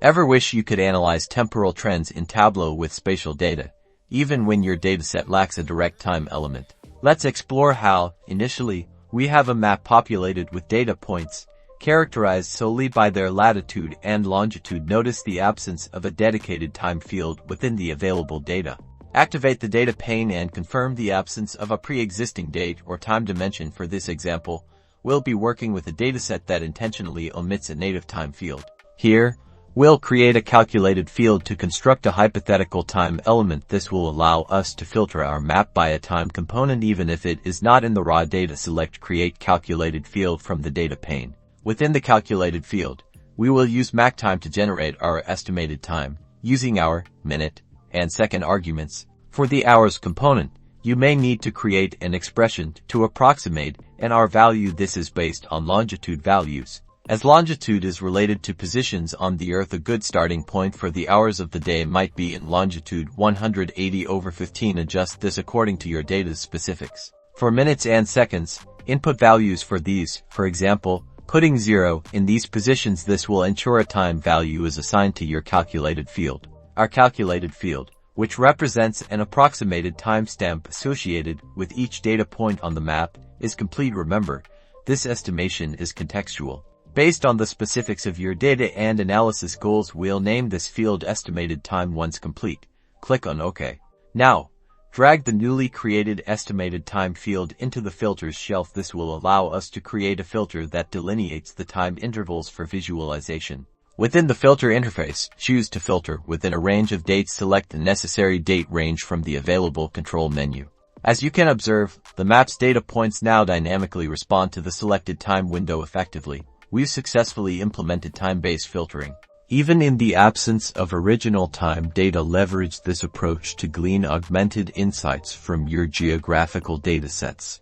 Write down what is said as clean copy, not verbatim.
Ever wish you could analyze temporal trends in Tableau with spatial data, even when your dataset lacks a direct time element? Let's explore how. Initially, we have a map populated with data points, characterized solely by their latitude and longitude. Notice the absence of a dedicated time field within the available data. Activate the data pane and confirm the absence of a pre-existing date or time dimension. For this example, we'll be working with a dataset that intentionally omits a native time field. Here, we'll create a calculated field to construct a hypothetical time element. This will allow us to filter our map by a time component even if it is not in the raw data. Select Create Calculated Field from the data pane. Within the calculated field, we will use MAKETIME to generate our estimated time, using hour, minute, and second arguments. For the hours component, you may need to create an expression to approximate an hour value. This is based on longitude values. As longitude is related to positions on the Earth, a good starting point for the hours of the day might be in longitude 180/15. Adjust this according to your data's specifics. For minutes and seconds, input values for these. For example, putting 0 in these positions. This will ensure a time value is assigned to your calculated field. Our calculated field, which represents an approximated timestamp associated with each data point on the map, is complete. Remember, this estimation is contextual. Based on the specifics of your data and analysis goals, we'll name this field Estimated Time. Once complete, click on OK. Now, drag the newly created Estimated Time field into the Filters shelf. This will allow us to create a filter that delineates the time intervals for visualization. Within the filter interface, choose to filter within a range of dates. Select the necessary date range from the available control menu. As you can observe, the map's data points now dynamically respond to the selected time window effectively. We've successfully implemented time-based filtering. Even in the absence of original time data, leverage this approach to glean augmented insights from your geographical datasets.